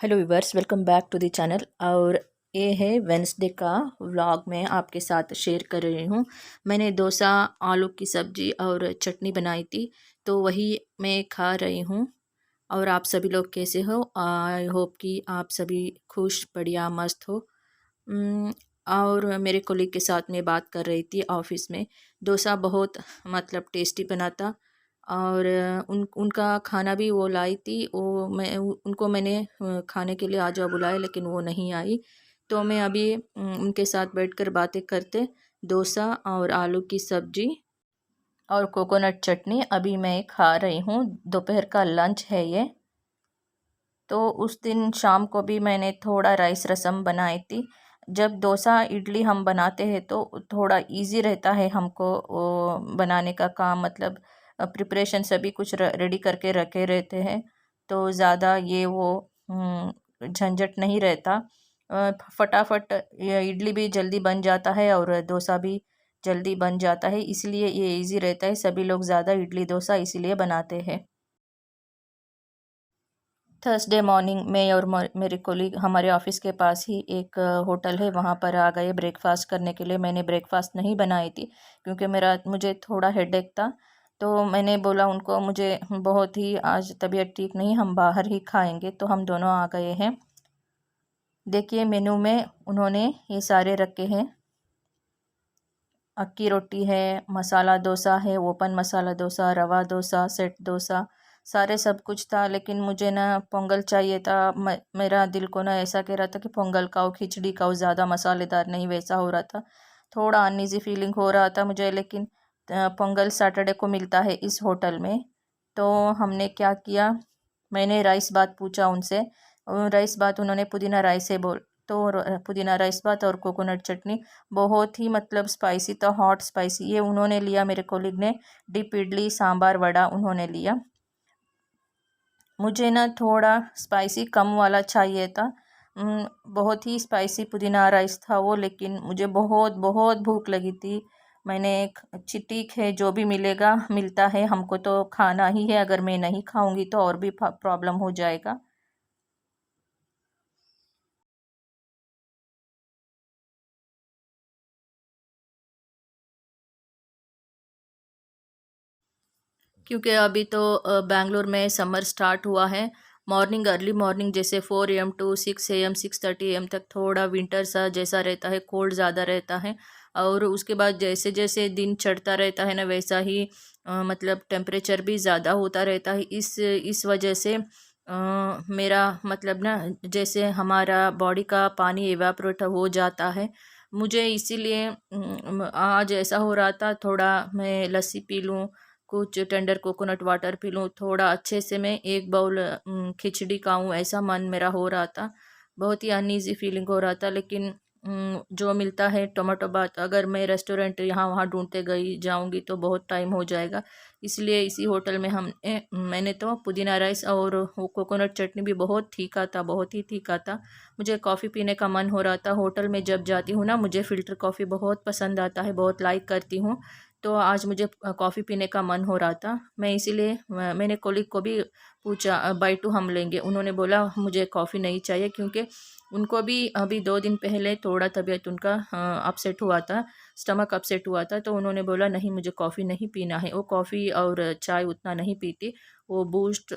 Hello viewers, welcome back to the channel. और ये है वेंसडे का व्लॉग मैं आपके साथ शेयर कर रही हूँ। मैंने डोसा, आलू की सब्ज़ी और चटनी बनाई थी, तो वही मैं खा रही हूँ। और आप सभी लोग कैसे हो? आई होप कि आप सभी खुश, बढ़िया, मस्त हो। उम, और मेरे कोलीग के साथ मैं बात कर रही थी ऑफ़िस में। डोसा बहुत मतलब टेस्टी बना था। और उनका खाना भी वो लाई थी। वो उनको मैंने खाने के लिए आ जाओ बुलाया, लेकिन वो नहीं आई। तो मैं अभी उनके साथ बैठकर बातें करते डोसा और आलू की सब्ज़ी और कोकोनट चटनी अभी मैं खा रही हूँ। दोपहर का लंच है ये। तो उस दिन शाम को भी मैंने थोड़ा राइस रसम बनाई थी। जब डोसा इडली हम बनाते हैं तो थोड़ा इजी रहता है हमको वो बनाने का काम, मतलब प्रिपरेशन सभी कुछ रेडी करके रखे रहते हैं, तो ज़्यादा ये वो झंझट नहीं रहता। फटाफट ये इडली भी जल्दी बन जाता है और डोसा भी जल्दी बन जाता है, इसलिए ये इजी रहता है। सभी लोग ज़्यादा इडली डोसा इसीलिए बनाते हैं। थर्सडे मॉर्निंग मैं और मेरे कोलीग हमारे ऑफिस के पास ही एक होटल है, वहाँ पर आ गए ब्रेकफास्ट करने के लिए। मैंने ब्रेकफास्ट नहीं बनाई थी क्योंकि मुझे थोड़ा हेडेक था। तो मैंने बोला उनको मुझे बहुत ही आज तबीयत ठीक नहीं, हम बाहर ही खाएंगे, तो हम दोनों आ गए हैं। देखिए मेनू में उन्होंने ये सारे रखे हैं। अक्की रोटी है, मसाला डोसा है, ओपन मसाला डोसा, रवा डोसा, सेट डोसा, सारे सब कुछ था। लेकिन मुझे ना पोंगल चाहिए था। मेरा दिल को ना ऐसा कह रहा था कि पोंगल खाओ, खिचड़ी खाओ, ज़्यादा मसालेदार नहीं, वैसा हो रहा था। थोड़ा अनईजी फीलिंग हो रहा था मुझे। लेकिन पोंगल सैटरडे को मिलता है इस होटल में। तो हमने क्या किया, मैंने राइस बात पूछा उनसे। राइस बात उन्होंने पुदीना राइस है बोल, तो पुदीना राइस बात और कोकोनट चटनी बहुत ही मतलब स्पाइसी था, हॉट स्पाइसी। ये उन्होंने लिया, मेरे कोलीग ने डिप इडली सांबार वड़ा उन्होंने लिया। मुझे ना थोड़ा स्पाइसी कम वाला चाहिए था। बहुत ही स्पाइसी पुदीना राइस था वो, लेकिन मुझे बहुत बहुत भूख लगी थी। मैंने एक अच्छी ठीक है, जो भी मिलेगा मिलता है, हमको तो खाना ही है। अगर मैं नहीं खाऊंगी तो और भी प्रॉब्लम हो जाएगा। क्योंकि अभी तो बैंगलोर में समर स्टार्ट हुआ है। मॉर्निंग, अर्ली मॉर्निंग जैसे 4 AM टू 6 AM 6:30 AM तक थोड़ा विंटर सा जैसा रहता है, कोल्ड ज़्यादा रहता है। और उसके बाद जैसे जैसे दिन चढ़ता रहता है ना, वैसा ही मतलब टेम्परेचर भी ज़्यादा होता रहता है। इस वजह से मेरा मतलब ना, जैसे हमारा बॉडी का पानी एवापोरेट हो जाता है। मुझे इसीलिए आज ऐसा हो रहा था, थोड़ा मैं लस्सी पी लूँ, कुछ टेंडर कोकोनट वाटर पी लूँ, थोड़ा अच्छे से मैं एक बाउल खिचड़ी खाऊं, ऐसा मन मेरा हो रहा था। बहुत ही अनईजी फीलिंग हो रहा था। लेकिन जो मिलता है टोमेटो बात, अगर मैं रेस्टोरेंट यहाँ वहाँ ढूंढते गई जाऊंगी तो बहुत टाइम हो जाएगा। इसलिए इसी होटल में मैंने तो पुदीना राइस और वो कोकोनट चटनी भी बहुत तीखा था, बहुत ही तीखा था। मुझे कॉफ़ी पीने का मन हो रहा था। होटल में जब जाती हूँ ना, मुझे फ़िल्टर कॉफ़ी बहुत पसंद आता है, बहुत लाइक करती हूँ। तो आज मुझे कॉफ़ी पीने का मन हो रहा था। मैं इसीलिए मैंने कोलीग को भी पूछा, बाय टू हम लेंगे? उन्होंने बोला मुझे कॉफ़ी नहीं चाहिए, क्योंकि उनको भी अभी 2 दिन पहले थोड़ा तबीयत उनका अपसेट हुआ था, स्टमक अपसेट हुआ था। तो उन्होंने बोला नहीं, मुझे कॉफ़ी नहीं पीना है। वो कॉफ़ी और चाय उतना नहीं पीती, वो बूस्ट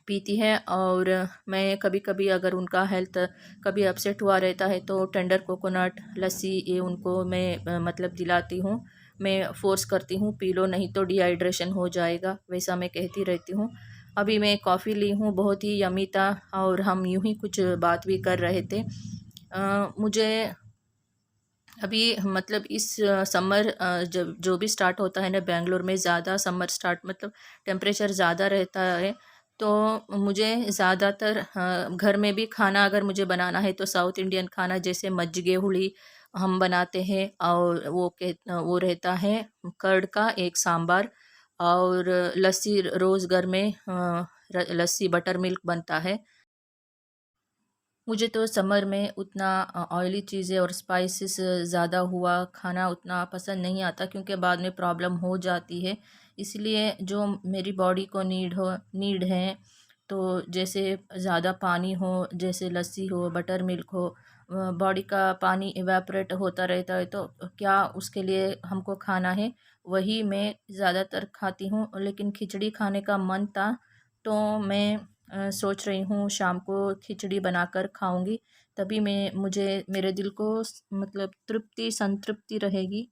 पीती है। और मैं कभी कभी अगर उनका हेल्थ कभी अपसेट हुआ रहता है तो टेंडर कोकोनट लस्सी ये उनको मैं मतलब दिलाती हूँ। मैं फ़ोर्स करती हूँ, पी लो नहीं तो डिहाइड्रेशन हो जाएगा, वैसा मैं कहती रहती हूँ। अभी मैं कॉफ़ी ली हूँ, बहुत ही यमी था। और हम यूं ही कुछ बात भी कर रहे थे। मुझे अभी मतलब इस समर जब जो भी स्टार्ट होता है ना, बेंगलोर में ज़्यादा समर स्टार्ट मतलब टेम्परेचर ज़्यादा रहता है। तो मुझे ज़्यादातर घर में भी खाना अगर मुझे बनाना है तो साउथ इंडियन खाना, जैसे मज्जिगे हुली हम बनाते हैं। और वो रहता है कर्ड का एक सांबार, और लस्सी रोज़ घर में लस्सी बटर मिल्क बनता है। मुझे तो समर में उतना ऑयली चीज़ें और स्पाइसेस ज़्यादा हुआ खाना उतना पसंद नहीं आता, क्योंकि बाद में प्रॉब्लम हो जाती है। इसलिए जो मेरी बॉडी को नीड है, तो जैसे ज़्यादा पानी हो, जैसे लस्सी हो, बटर मिल्क हो, बॉडी का पानी इवेपोरेट होता रहता है, तो क्या उसके लिए हमको खाना है, वही मैं ज़्यादातर खाती हूँ। लेकिन खिचड़ी खाने का मन था, तो मैं सोच रही हूँ शाम को खिचड़ी बनाकर खाऊंगी। तभी मैं मुझे मेरे दिल को मतलब तृप्ति संतृप्ति रहेगी।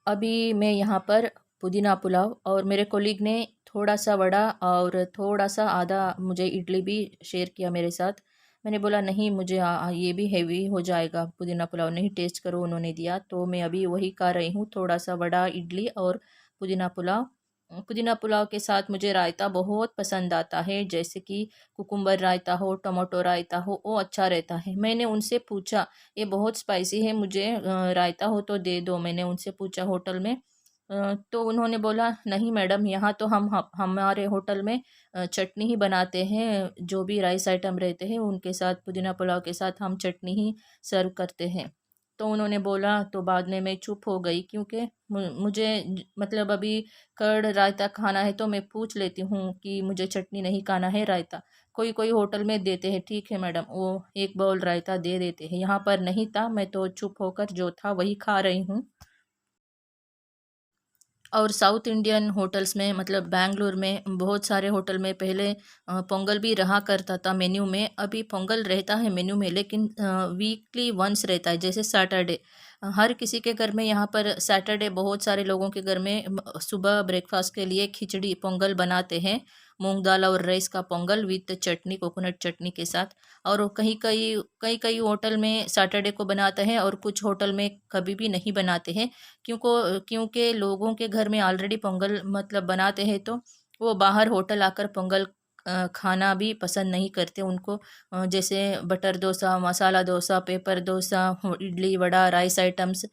अभी मैं यहाँ पर पुदीना पुलाव, और मेरे कोलीग ने थोड़ा सा वड़ा और थोड़ा सा आधा मुझे इडली भी शेयर किया मेरे साथ। मैंने बोला नहीं, मुझे ये भी हेवी हो जाएगा पुदीना पुलाव, नहीं टेस्ट करो, उन्होंने दिया तो मैं अभी वही खा रही हूँ, थोड़ा सा वड़ा इडली और पुदीना पुलाव। पुदीना पुलाव के साथ मुझे रायता बहुत पसंद आता है, जैसे कि कुकुम्बर रायता हो, टमाटो रायता हो, वो अच्छा रहता है। मैंने उनसे पूछा ये बहुत स्पाइसी है, मुझे रायता हो तो दे दो, मैंने उनसे पूछा होटल में। तो उन्होंने बोला नहीं मैडम, यहाँ तो हमारे होटल में चटनी ही बनाते हैं, जो भी राइस आइटम रहते हैं उनके साथ, पुदीना पुलाव के साथ हम चटनी ही सर्व करते हैं। तो उन्होंने बोला, तो बाद में मैं चुप हो गई, क्योंकि मुझे मतलब अभी कर्ड रायता खाना है, तो मैं पूछ लेती हूँ कि मुझे चटनी नहीं खाना है, रायता। कोई कोई होटल में देते हैं, ठीक है मैडम, वो एक बाउल रायता दे देते हैं, यहाँ पर नहीं था, मैं तो चुप होकर जो था वही खा रही हूँ। और साउथ इंडियन होटल्स में, मतलब बैंगलोर में बहुत सारे होटल में पहले पोंगल भी रहा करता था मेन्यू में। अभी पोंगल रहता है मेन्यू में, लेकिन वीकली वंस रहता है, जैसे सैटरडे। हर किसी के घर में यहाँ पर सैटरडे बहुत सारे लोगों के घर में सुबह ब्रेकफास्ट के लिए खिचड़ी पोंगल बनाते हैं, मूंग दाल और राइस का पोंगल विद चटनी, कोकोनट चटनी के साथ। और वो कई कई होटल में सैटरडे को बनाते हैं, और कुछ होटल में कभी भी नहीं बनाते हैं, क्योंकि लोगों के घर में ऑलरेडी पोंगल मतलब बनाते हैं, तो वो बाहर होटल आकर पोंगल खाना भी पसंद नहीं करते। उनको जैसे butter dosa, masala dosa, paper dosa, idli vada, rice items,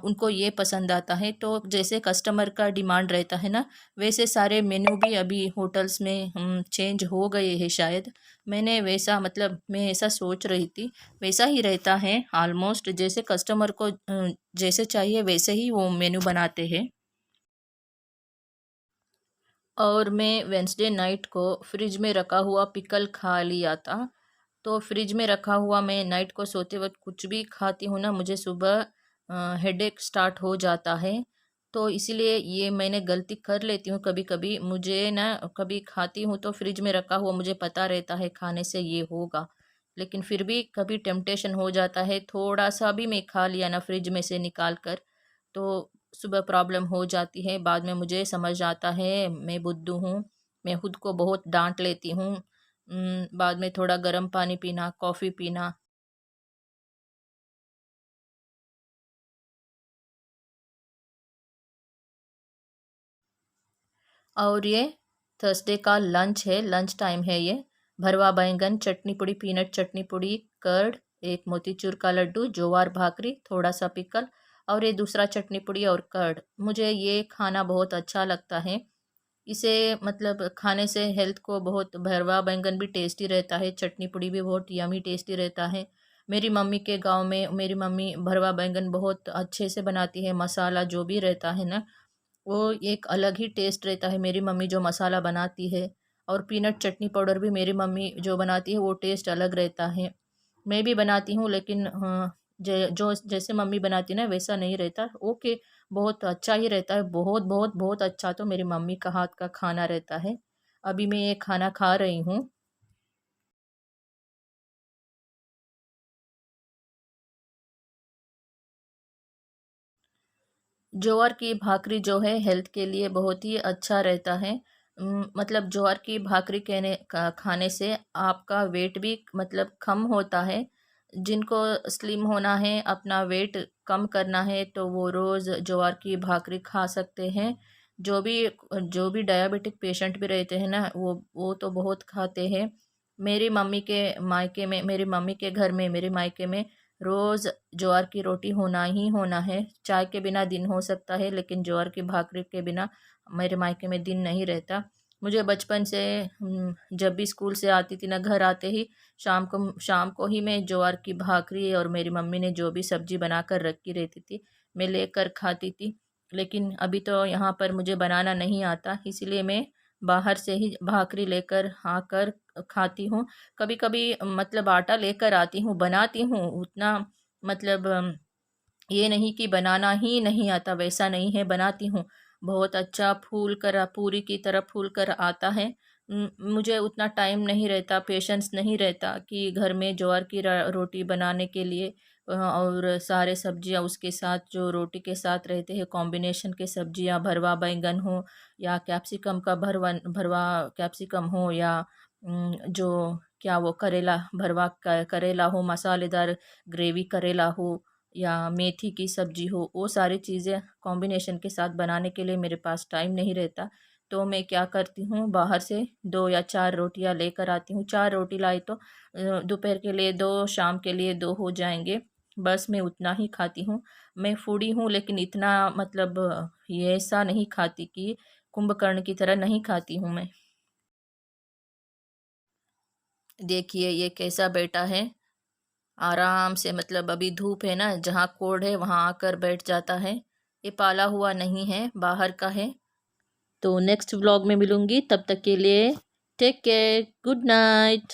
उनको ये पसंद आता है। तो जैसे कस्टमर का डिमांड रहता है ना, वैसे सारे मेन्यू भी अभी होटल्स में चेंज हो गए हैं शायद। मैंने वैसा मतलब मैं ऐसा सोच रही थी, वैसा ही रहता है ऑलमोस्ट, जैसे कस्टमर को जैसे चाहिए वैसे ही वो मेन्यू बनाते हैं। और मैं वेंसडे नाइट को फ्रिज में रखा हुआ पिकल खा लिया था। तो फ्रिज में रखा हुआ मैं नाइट को सोते वक्त कुछ भी खाती हूँ ना, मुझे सुबह हेडेक स्टार्ट हो जाता है। तो इसीलिए ये मैंने गलती कर लेती हूँ कभी कभी, मुझे ना कभी खाती हूँ तो फ्रिज में रखा हुआ मुझे पता रहता है खाने से ये होगा, लेकिन फिर भी कभी टेम्पटेशन हो जाता है, थोड़ा सा भी मैं खा लिया ना फ्रिज में से निकाल कर, तो सुबह प्रॉब्लम हो जाती है। बाद में मुझे समझ आता है मैं बुद्धू हूँ, मैं खुद को बहुत डांट लेती हूँ। बाद में थोड़ा गर्म पानी पीना, कॉफ़ी पीना। और ये थर्सडे का लंच है, लंच टाइम है ये। भरवा बैंगन, चटनी पुड़ी, पीनट चटनी पुड़ी, कर्ड, एक मोतीचूर का लड्डू, ज्वार भाकरी, थोड़ा सा पिकल, और ये दूसरा चटनी पुड़ी और कर्ड। मुझे ये खाना बहुत अच्छा लगता है। इसे मतलब खाने से हेल्थ को बहुत, भरवा बैंगन भी टेस्टी रहता है, चटनी पुड़ी भी बहुत यमी टेस्टी रहता है। मेरी मम्मी के गांव में मेरी मम्मी भरवा बैंगन बहुत अच्छे से बनाती है, मसाला जो भी रहता है ना, वो एक अलग ही टेस्ट रहता है मेरी मम्मी जो मसाला बनाती है। और पीनट चटनी पाउडर भी मेरी मम्मी जो बनाती है वो टेस्ट अलग रहता है। मैं भी बनाती हूँ, लेकिन हाँ, जो जैसे मम्मी बनाती है ना वैसा नहीं रहता। ओके, बहुत अच्छा ही रहता है, बहुत बहुत बहुत अच्छा तो मेरी मम्मी का हाथ का खाना रहता है। अभी मैं ये खाना खा रही हूँ। ज्वार की भाकरी जो है हेल्थ के लिए बहुत ही अच्छा रहता है। मतलब ज्वार की भाकरी खाने से आपका वेट भी मतलब कम होता है। जिनको स्लिम होना है, अपना वेट कम करना है, तो वो रोज़ ज्वार की भाकरी खा सकते हैं। जो भी जो भी डायबिटिक पेशेंट भी रहते हैं ना, वो तो बहुत खाते हैं। मेरी मम्मी के घर में, मेरे मायके में रोज़ ज्वार की रोटी होना ही होना है। चाय के बिना दिन हो सकता है, लेकिन ज्वार की भाकरी के बिना मेरे मायके में दिन नहीं रहता। मुझे बचपन से जब भी स्कूल से आती थी ना, घर आते ही शाम को ही मैं ज्वार की भाकरी और मेरी मम्मी ने जो भी सब्जी बना कर रखी रहती थी, मैं लेकर खाती थी। लेकिन अभी तो यहाँ पर मुझे बनाना नहीं आता, इसीलिए मैं बाहर से ही भाकरी लेकर आकर खाती हूँ। कभी कभी मतलब आटा लेकर आती हूँ, बनाती हूँ उतना, मतलब ये नहीं कि बनाना ही नहीं आता, वैसा नहीं है, बनाती हूँ। बहुत अच्छा फूल कर, पूरी की तरह फूल कर आता है। मुझे उतना टाइम नहीं रहता, पेशेंस नहीं रहता कि घर में ज्वार की रोटी बनाने के लिए और सारे सब्जियां उसके साथ, जो रोटी के साथ रहते हैं कॉम्बिनेशन के सब्जियां, भरवा बैंगन हो या कैप्सिकम का भरवा कैप्सिकम हो, या जो क्या वो करेला, करेला हो, मसालेदार ग्रेवी करेला हो, या मेथी की सब्जी हो, वो सारी चीज़ें कॉम्बिनेशन के साथ बनाने के लिए मेरे पास टाइम नहीं रहता। तो मैं क्या करती हूँ, बाहर से 2 या 4 रोटियां लेकर आती हूँ। 4 रोटी लाई तो दोपहर के लिए 2, शाम के लिए 2 हो जाएंगे। बस मैं उतना ही खाती हूँ। मैं फूडी हूँ, लेकिन इतना मतलब ये ऐसा नहीं खाती कि कुंभकर्ण की तरह नहीं खाती हूँ मैं। देखिए ये कैसा बैठा है, आराम से, मतलब अभी धूप है ना, जहाँ कोड है वहाँ आकर बैठ जाता है। ये पाला हुआ नहीं है, बाहर का है। तो नेक्स्ट व्लॉग में मिलूंगी, तब तक के लिए टेक केयर, गुड नाइट।